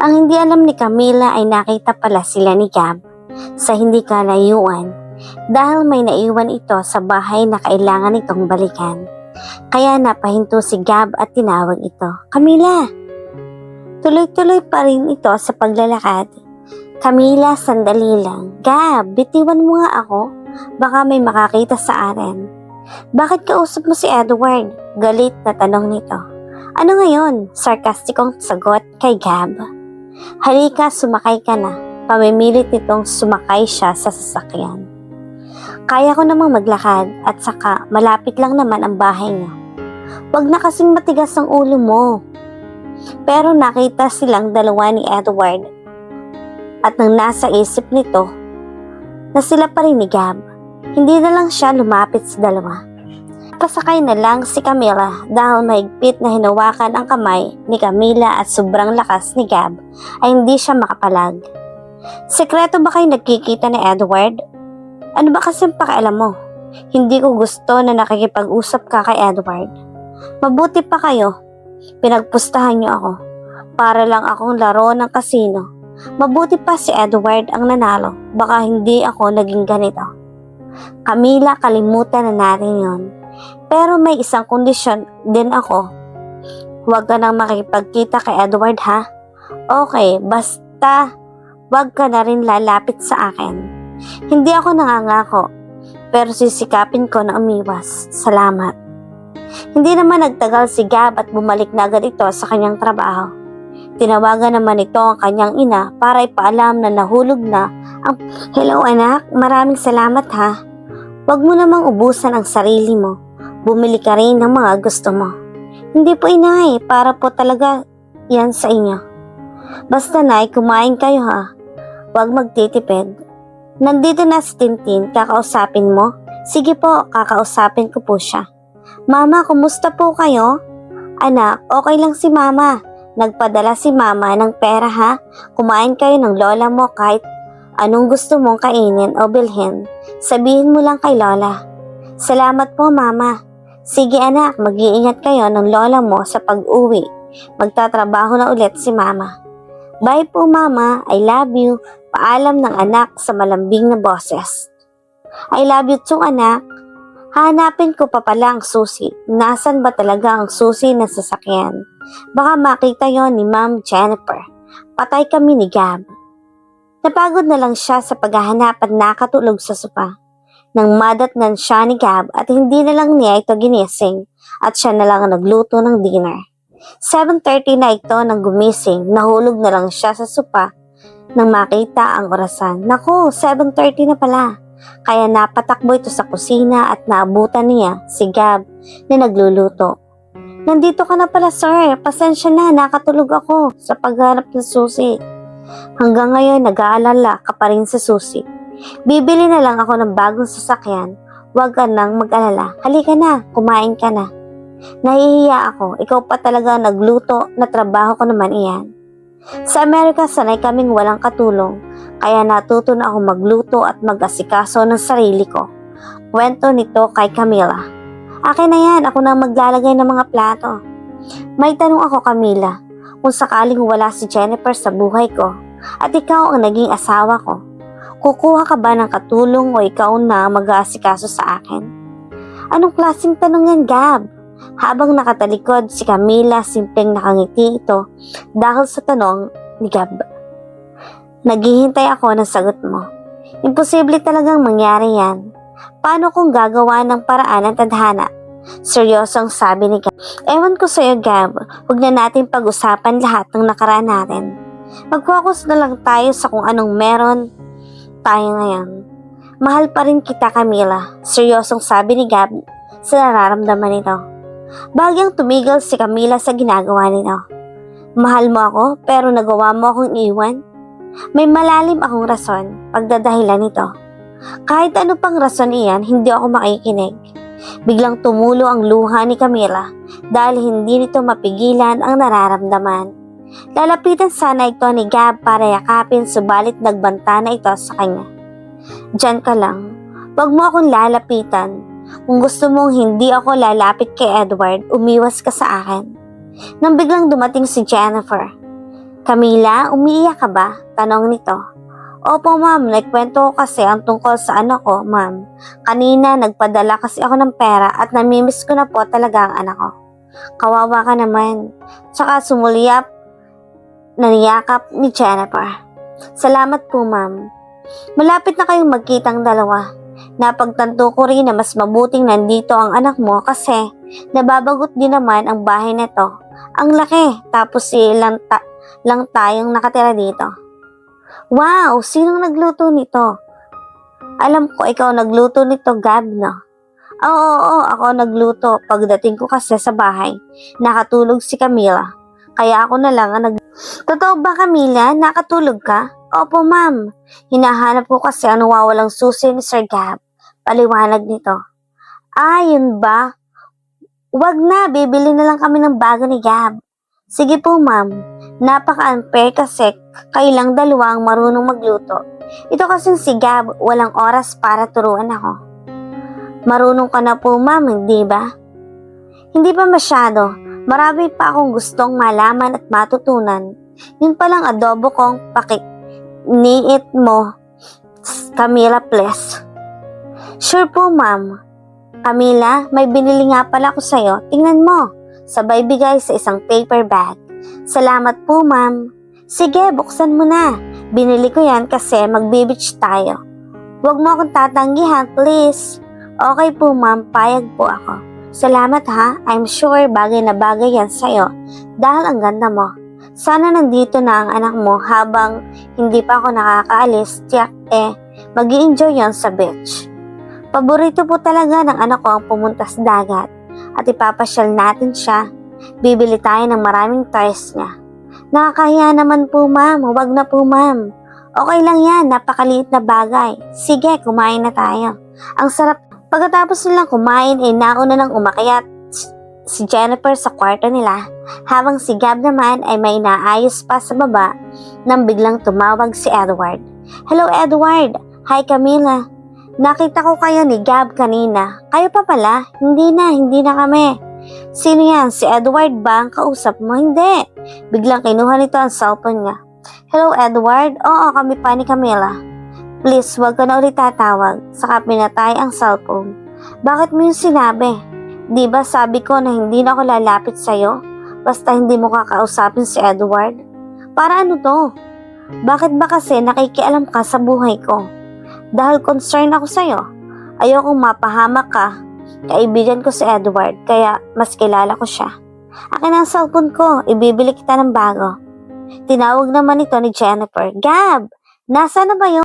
Ang hindi alam ni Camila ay nakita pala sila ni Gab sa hindi kalayuan dahil may naiwan ito sa bahay na kailangan itong balikan. Kaya napahinto si Gab at tinawag ito, "Camila!" Tuloy-tuloy pa rin ito sa paglalakad. "Camila, sandali lang. Gab, bitiwan mo nga ako. Baka may makakita sa atin." "Bakit kausap mo si Edward?" Galit na tanong nito. "Ano ngayon?" Sarkastikong sagot kay Gab. "Halika, sumakay ka na." Pamimilit nitong sumakay siya sa sasakyan. "Kaya ko namang maglakad at saka malapit lang naman ang bahay niyo." "Wag na kasing matigas ang ulo mo." Pero nakita silang dalawa ni Edward at nang nasa isip nito na sila pa rin ni Gab, hindi na lang siya lumapit sa dalawa. Pasakay na lang si Camila dahil mahigpit na hinawakan ang kamay ni Camila at sobrang lakas ni Gab ay hindi siya makapalag. "Sekreto ba kayo nagkikita ni Edward? Ano ba kasing pakialam mo? Hindi ko gusto na nakikipag-usap ka kay Edward. Mabuti pa kayo. Pinagpustahan niyo ako. Para lang akong laro ng kasino. Mabuti pa si Edward ang nanalo. Baka hindi ako naging ganito." "Camila, kalimutan na natin yon. Pero may isang kondisyon din ako. Huwag ka nang makipagkita kay Edward, ha? Okay, basta huwag ka na rin lalapit sa akin. Hindi ako nangangako, pero sisikapin ko na umiwas. Salamat." Hindi naman nagtagal si Gab at bumalik na agad ito sa kanyang trabaho. Tinawagan naman ito ang kanyang ina para ipaalam na nahulog na ang... "Hello anak, maraming salamat ha. Huwag mo namang ubusan ang sarili mo. Bumili ka rin ng mga gusto mo." "Hindi po inay, para po talaga yan sa inyo." "Basta nay, kumain kayo ha. Huwag magtitipid." "Nandito na si Tintin, kakausapin mo?" "Sige po, kakausapin ko po siya." "Mama, kumusta po kayo?" "Anak, okay lang si mama. Nagpadala si mama ng pera ha. Kumain kayo ng lola mo kahit anong gusto mong kainin o bilhin. Sabihin mo lang kay lola." "Salamat po mama." "Sige anak, mag-iingat kayo ng lola mo sa pag-uwi. Magtatrabaho na ulit si mama." "Bye po mama, I love you." Paalam ng anak sa malambing na boses. "I love you too anak." Hahanapin ko pa pala ang susi. Nasaan ba talaga ang susi ng sasakyan? Baka makita yon ni Ma'am Jennifer. Patay kami ni Gab. Napagod na lang siya sa paghahanap at nakatulog sa sopa. Nang madatnan siya ni Gab at hindi na lang niya ito ginising at siya na lang ang nagluto ng dinner. 7:30 na ito nang gumising, nahulog na lang siya sa sopa nang makita ang orasan. Naku, 7:30 na pala. Kaya napatakbo ito sa kusina at naabutan niya si Gab na nagluluto. "Nandito ka na pala sir, pasensya na, nakatulog ako sa pagharap ng susi." "Hanggang ngayon nag-aalala ka pa rin sa susi. Bibili na lang ako ng bagong sasakyan. Huwag ka nang mag-alala. Halika na, kumain ka na." "Nahihiya ako, ikaw pa talaga nagluto, na trabaho ko naman iyan." "Sa Amerika sanay kaming walang katulong, kaya natuto na ako magluto at mag-asikaso ng sarili ko." Kwento nito kay Camila. "Akin na yan, ako na maglalagay ng mga plato." "May tanong ako Camila, kung sakaling wala si Jennifer sa buhay ko at ikaw ang naging asawa ko, kukuha ka ba ng katulong o ikaw na mag-aasikaso sa akin?" "Anong klaseng tanong yan Gab?" Habang nakatalikod si Camila, simpleng nakangiti ito dahil sa tanong ni Gab. "Naghihintay ako ng sagot mo. Imposible talagang mangyari yan. Paano kung gagawa ng paraan ng tadhana?" Seryosong sabi ni Gab. "Ewan ko sa'yo Gab, huwag na natin pag-usapan lahat ng nakaraan natin. Mag-focus na lang tayo sa kung anong meron tayo ngayon. Mahal pa rin kita Camila." Seryosong sabi ni Gab sa nararamdaman nito. Bagyang tumigil si Camila sa ginagawa nito. "Mahal mo ako pero nagawa mo akong iwan? May malalim akong rason, pagdadahilan nito. Kahit ano pang rason iyan, hindi ako makikinig." Biglang tumulo ang luha ni Camila dahil hindi nito mapigilan ang nararamdaman. Lalapitan sana ito ni Gab para yakapin, subalit nagbanta na ito sa kanya. "Diyan ka lang. Huwag mo akong lalapitan. Kung gusto mong hindi ako lalapit kay Edward, umiwas ka sa akin." Nang biglang dumating si Jennifer, Camila, umiiyak ka ba? Tanong nito. Opo ma'am, nagkwento ko kasi ang tungkol sa anak ko, ma'am. Kanina nagpadala kasi ako ng pera at namimiss ko na po talaga ang anak ko. Kawawa ka naman. Tsaka sumuliyap na niyakap ni Jennifer. Salamat po ma'am. Malapit na kayong magkitang dalawa. Napagtanto ko rin na mas mabuting nandito ang anak mo kasi nababagot din naman ang bahay nito. Ang laki, tapos lang tayong nakatira dito. Wow, sinong nagluto nito? Alam ko ikaw nagluto nito, Gab, no? Oo, ako nagluto. Pagdating ko kasi sa bahay, nakatulog si Camila. Kaya ako na lang ang Totoo ba, Camila? Nakatulog ka? Opo, ma'am. Hinahanap ko kasi ang nawawalang susi ni Sir Gab. Paliwanag nito. Ah, yun ba? Wag na, bibili na lang kami ng bago ni Gab. Sige po, ma'am. Napaka-unfair kasi kailang dalawa ang marunong magluto. Ito kasing si Gab, walang oras para turuan ako. Marunong ka na po, ma'am, hindi ba? Hindi pa masyado. Marami pa akong gustong malaman at matutunan. Yun palang adobo kong niit mo, Camila, please. Sure po, ma'am. Camila, may binili nga pala ako sa'yo. Tingnan mo. Sabay bigay sa isang paper bag. Salamat po, ma'am. Sige, buksan mo na. Binili ko yan kasi magbe-beach tayo. Huwag mo akong tatanggihan, please. Okay po, ma'am. Payag po ako. Salamat ha. I'm sure bagay na bagay yan sa'yo dahil ang ganda mo. Sana nandito na ang anak mo habang hindi pa ako nakakaalis. Tiyak mag-i-enjoy yon sa beach. Paborito po talaga ng anak ko ang pumunta sa dagat at ipapasyal natin siya. Bibili tayo ng maraming toys niya. Nakakahiya naman po, ma'am. Huwag na po, ma'am. Okay lang yan. Napakaliit na bagay. Sige, kumain na tayo. Ang sarap. Pagkatapos nilang kumain nauna nang umakyat si Jennifer sa kwarto nila habang si Gab naman ay may naayos pa sa baba nang biglang tumawag si Edward. Hello Edward! Hi Camila! Nakita ko kayo ni Gab kanina. Kayo pa pala? Hindi na kami. Sino yan? Si Edward ba ang kausap mo? Hindi. Biglang kinuha nito ang cellphone niya. Hello Edward? Oo, kami pa ni Camila. Please, huwag ka na ulit tatawag. Saka pinatay ang cellphone. Bakit mo yung sinabi? Di ba sabi ko na hindi na ako lalapit sa'yo? Basta hindi mo kakausapin si Edward? Para ano to? Bakit ba kasi nakikialam ka sa buhay ko? Dahil concerned ako sa'yo. Ayokong mapahamak ka. Kaibigan ko si Edward, kaya mas kilala ko siya. Akin ang cellphone ko, ibibili kita ng bago. Tinawag naman ito ni Jennifer. Gab, nasa na ba yun?